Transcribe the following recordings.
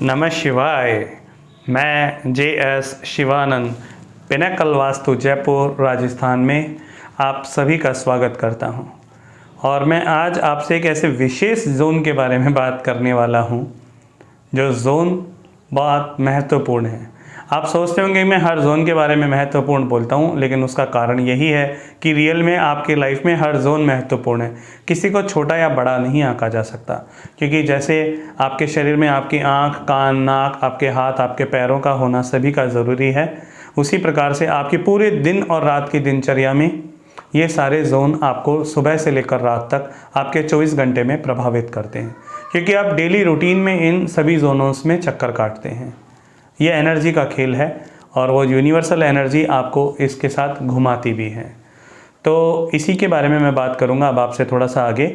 नमः शिवाय। मैं JS शिवानंद पिनाकल वास्तु जयपुर राजस्थान में आप सभी का स्वागत करता हूं। और मैं आज आपसे एक ऐसे विशेष जोन के बारे में बात करने वाला हूं जो जोन बहुत महत्वपूर्ण है। आप सोचते होंगे मैं हर जोन के बारे में महत्वपूर्ण बोलता हूं, लेकिन उसका कारण यही है कि रियल में आपकी लाइफ में हर जोन महत्वपूर्ण है। किसी को छोटा या बड़ा नहीं आंका जा सकता, क्योंकि जैसे आपके शरीर में आपकी आँख, कान, नाक, आपके हाथ, आपके पैरों का होना सभी का ज़रूरी है, उसी प्रकार से आपकी पूरे दिन और रात की दिनचर्या में ये सारे जोन आपको सुबह से लेकर रात तक आपके 24 घंटे में प्रभावित करते हैं, क्योंकि आप डेली रूटीन में इन सभी जोनों में चक्कर काटते हैं। ये एनर्जी का खेल है और वो यूनिवर्सल एनर्जी आपको इसके साथ घुमाती भी है। तो इसी के बारे में मैं बात करूँगा अब आपसे थोड़ा सा आगे,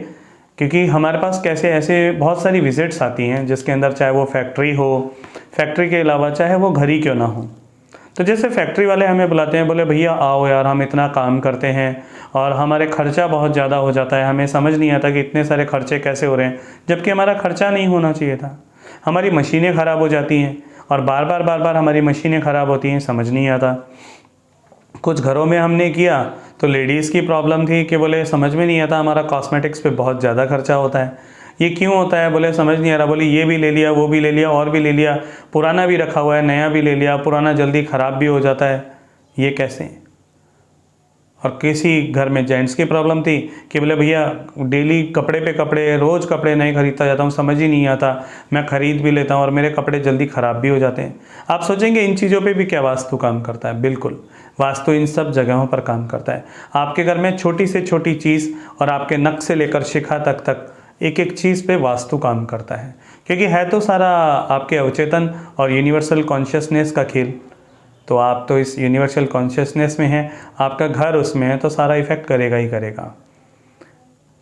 क्योंकि हमारे पास कैसे ऐसे बहुत सारी विजिट्स आती हैं जिसके अंदर चाहे वो फैक्ट्री हो, फैक्ट्री के अलावा चाहे वो घर ही क्यों ना हो। तो जैसे फैक्ट्री वाले हमें बुलाते हैं, बोले भैया आओ यार, हम इतना काम करते हैं और हमारे खर्चा बहुत ज़्यादा हो जाता है, हमें समझ नहीं आता कि इतने सारे खर्चे कैसे हो रहे हैं, जबकि हमारा खर्चा नहीं होना चाहिए था। हमारी मशीनें ख़राब हो जाती हैं और बार बार हमारी मशीनें ख़राब होती हैं, समझ नहीं आता। कुछ घरों में हमने किया तो लेडीज़ की प्रॉब्लम थी कि बोले समझ में नहीं आता, हमारा कॉस्मेटिक्स पे बहुत ज़्यादा खर्चा होता है। ये क्यों होता है, बोले समझ नहीं आ रहा। बोले ये भी ले लिया, वो भी ले लिया, और भी ले लिया, पुराना भी रखा हुआ है, नया भी ले लिया, पुराना जल्दी ख़राब भी हो जाता है, ये कैसे। और किसी घर में जेंट्स की प्रॉब्लम थी कि बोले भैया डेली कपड़े पे कपड़े, रोज़ कपड़े नहीं खरीदता जाता हूँ, समझ ही नहीं आता, मैं ख़रीद भी लेता हूँ और मेरे कपड़े जल्दी ख़राब भी हो जाते हैं। आप सोचेंगे इन चीज़ों पे भी क्या वास्तु काम करता है? बिल्कुल, वास्तु इन सब जगहों पर काम करता है। आपके घर में छोटी से छोटी चीज़ और आपके नख से लेकर शिखा तक एक एक चीज़ पे वास्तु काम करता है, क्योंकि है तो सारा आपके अवचेतन और यूनिवर्सल कॉन्शियसनेस का खेल। तो आप तो इस यूनिवर्सल कॉन्शियसनेस में हैं, आपका घर उसमें है, तो सारा इफेक्ट करेगा ही करेगा।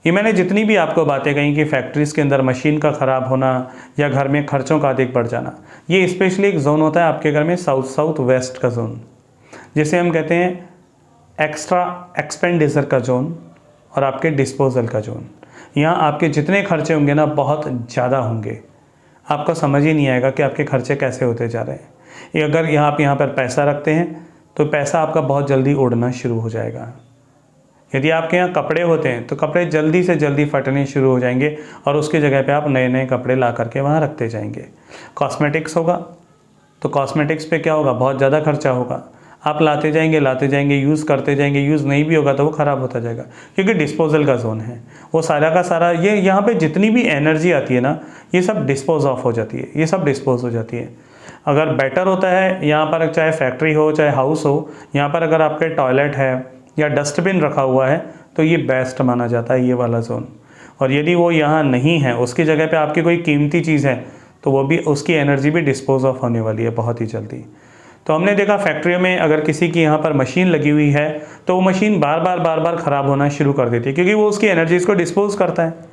ये मैंने जितनी भी आपको बातें कही कि फैक्ट्रीज़ के अंदर मशीन का ख़राब होना या घर में खर्चों का अधिक बढ़ जाना, ये स्पेशली एक जोन होता है आपके घर में साउथ वेस्ट का जोन, जिसे हम कहते हैं एक्स्ट्रा एक्सपेंडिचर का जोन और आपके डिस्पोजल का जोन। यहाँ आपके जितने खर्चे होंगे ना बहुत ज़्यादा होंगे, आपको समझ ही नहीं आएगा कि आपके खर्चे कैसे होते जा रहे हैं। अगर आप यहाँ पर पैसा रखते हैं तो पैसा आपका बहुत जल्दी उड़ना शुरू हो जाएगा। यदि आपके यहाँ कपड़े होते हैं तो कपड़े जल्दी से जल्दी फटने शुरू हो जाएंगे और उसकी जगह पे आप नए नए कपड़े ला करके वहाँ रखते जाएंगे। कॉस्मेटिक्स होगा तो कॉस्मेटिक्स पे क्या होगा, बहुत ज़्यादा खर्चा होगा। आप लाते जाएंगे, यूज़ करते जाएंगे, यूज़ नहीं भी होगा तो वो ख़राब होता जाएगा, क्योंकि डिस्पोजल का जोन है। वो सारा का सारा ये यहाँ पे जितनी भी एनर्जी आती है ना, ये सब डिस्पोज ऑफ हो जाती है, ये सब डिस्पोज हो जाती है। अगर बेटर होता है यहाँ पर, चाहे फैक्ट्री हो चाहे हाउस हो, यहाँ पर अगर आपके टॉयलेट है या डस्टबिन रखा हुआ है तो ये बेस्ट माना जाता है, ये वाला जोन। और यदि वो यहाँ नहीं है, उसकी जगह पे आपकी कोई कीमती चीज़ है, तो वो भी, उसकी एनर्जी भी डिस्पोज ऑफ होने वाली है बहुत ही जल्दी। तो हमने देखा फैक्ट्रियों में अगर किसी की यहाँ पर मशीन लगी हुई है तो वो मशीन बार बार ख़राब होना शुरू कर देती है, क्योंकि वो उसकी एनर्जीज़ को डिस्पोज करता है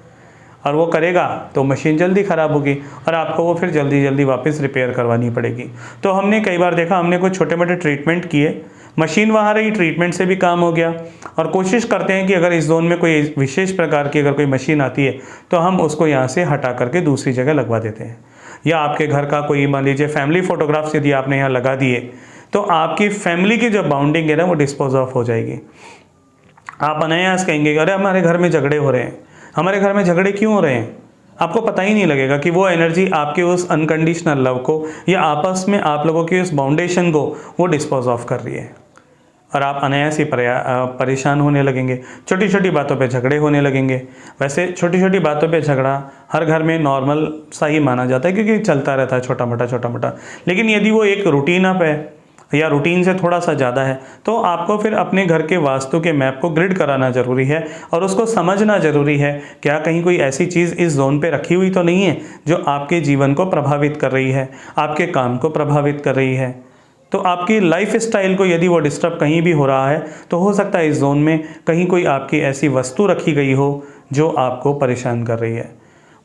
और वो करेगा तो मशीन जल्दी ख़राब होगी और आपको वो फिर जल्दी वापस रिपेयर करवानी पड़ेगी। तो हमने कई बार देखा, हमने कुछ छोटे मोटे ट्रीटमेंट किए, मशीन वहाँ रही, ट्रीटमेंट से भी काम हो गया। और कोशिश करते हैं कि अगर इस जोन में कोई विशेष प्रकार की अगर कोई मशीन आती है तो हम उसको यहाँ से हटा करके दूसरी जगह लगवा देते हैं। या आपके घर का कोई, मान लीजिए फैमिली फ़ोटोग्राफ्स यदि आपने यहाँ लगा दिए तो आपकी फैमिली की जो बाउंडिंग है ना वो डिस्पोज ऑफ हो जाएगी। आप अनायास कहेंगे अरे हमारे घर में झगड़े हो रहे हैं, हमारे घर में झगड़े क्यों हो रहे हैं, आपको पता ही नहीं लगेगा कि वो एनर्जी आपके उस अनकंडीशनल लव को या आपस में आप लोगों की उस बाउंडेशन को वो डिस्पोज ऑफ कर रही है। और आप अनायास ही परेशान होने लगेंगे, छोटी छोटी बातों पे झगड़े होने लगेंगे। वैसे छोटी छोटी बातों पे झगड़ा हर घर में नॉर्मल सा ही माना जाता है, क्योंकि चलता रहता है छोटा मोटा। लेकिन यदि वो एक रूटीन अप है या रूटीन से थोड़ा सा ज़्यादा है तो आपको फिर अपने घर के वास्तु के मैप को ग्रिड कराना ज़रूरी है और उसको समझना ज़रूरी है, क्या कहीं कोई ऐसी चीज़ इस जोन पे रखी हुई तो नहीं है जो आपके जीवन को प्रभावित कर रही है, आपके काम को प्रभावित कर रही है। तो आपकी लाइफ स्टाइल को यदि वो डिस्टर्ब कहीं भी हो रहा है तो हो सकता है इस जोन में कहीं कोई आपकी ऐसी वस्तु रखी गई हो जो आपको परेशान कर रही है।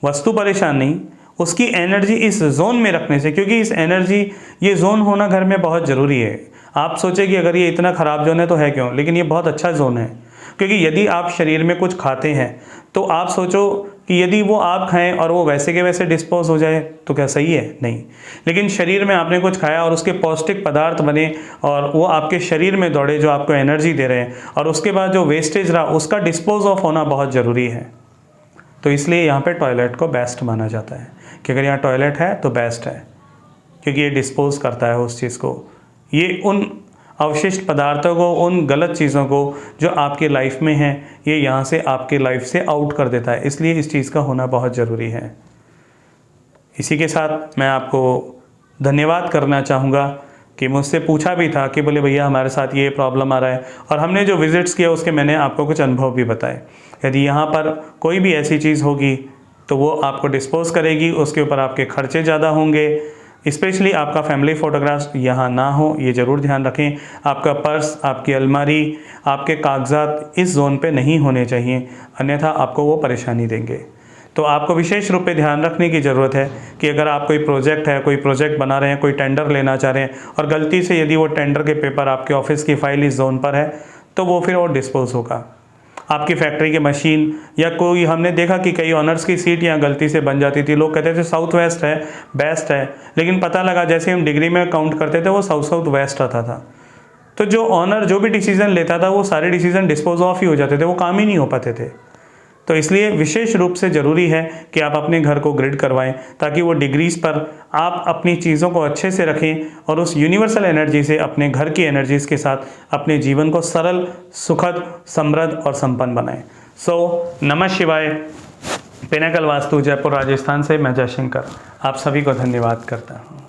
वस्तु परेशान नहीं, उसकी एनर्जी इस जोन में रखने से, क्योंकि इस एनर्जी, ये जोन होना घर में बहुत ज़रूरी है। आप सोचें कि अगर ये इतना ख़राब जोन है तो है क्यों, लेकिन ये बहुत अच्छा जोन है, क्योंकि यदि आप शरीर में कुछ खाते हैं तो आप सोचो कि यदि वो आप खाएं और वो वैसे के वैसे डिस्पोज हो जाए तो क्या सही है? नहीं। लेकिन शरीर में आपने कुछ खाया और उसके पौष्टिक पदार्थ बने और वो आपके शरीर में दौड़े जो आपको एनर्जी दे रहे हैं, और उसके बाद जो वेस्टेज रहा उसका डिस्पोज ऑफ होना बहुत ज़रूरी है। तो इसलिए यहाँ पे टॉयलेट को बेस्ट माना जाता है कि अगर यहाँ टॉयलेट है तो बेस्ट है, क्योंकि ये डिस्पोज करता है उस चीज़ को, ये उन अवशिष्ट पदार्थों को, उन गलत चीज़ों को जो आपकी लाइफ में हैं, ये यहाँ से आपकी लाइफ से आउट कर देता है। इसलिए इस चीज़ का होना बहुत ज़रूरी है। इसी के साथ मैं आपको धन्यवाद करना चाहूँगा कि मुझसे पूछा भी था कि बोले भैया हमारे साथ ये प्रॉब्लम आ रहा है, और हमने जो विज़िट्स किया उसके मैंने आपको कुछ अनुभव भी बताए। यदि यहाँ पर कोई भी ऐसी चीज़ होगी तो वो आपको डिस्पोज करेगी, उसके ऊपर आपके खर्चे ज़्यादा होंगे। स्पेशली आपका फैमिली फ़ोटोग्राफ्स यहाँ ना हो, ये ज़रूर ध्यान रखें। आपका पर्स, आपकी अलमारी, आपके कागजात इस जोन पे नहीं होने चाहिए, अन्यथा आपको वो परेशानी देंगे। तो आपको विशेष रूप पे ध्यान रखने की ज़रूरत है कि अगर आप कोई प्रोजेक्ट है, कोई प्रोजेक्ट बना रहे हैं, कोई टेंडर लेना चाह रहे हैं और गलती से यदि वो टेंडर के पेपर आपके ऑफिस की फाइल इस जोन पर है तो वो फिर और डिस्पोज होगा। आपकी फैक्ट्री की मशीन या कोई, हमने देखा कि कई ऑनर्स की सीट यहाँ गलती से बन जाती थी। लोग कहते थे साउथ वेस्ट है, बेस्ट है, लेकिन पता लगा जैसे हम डिग्री में काउंट करते थे वो साउथ वेस्ट आता था। तो जो ऑनर जो भी डिसीज़न लेता था वो सारे डिसीज़न डिस्पोज ऑफ ही हो जाते थे, वो काम ही नहीं हो पाते थे। तो इसलिए विशेष रूप से ज़रूरी है कि आप अपने घर को ग्रिड करवाएं, ताकि वो डिग्रीज़ पर आप अपनी चीज़ों को अच्छे से रखें और उस यूनिवर्सल एनर्जी से, अपने घर की एनर्जीज़ के साथ अपने जीवन को सरल, सुखद, समृद्ध और संपन्न बनाएं। नमः शिवाय। पिनाकल वास्तु, जयपुर राजस्थान से मैं जयशंकर आप सभी को धन्यवाद करता हूँ।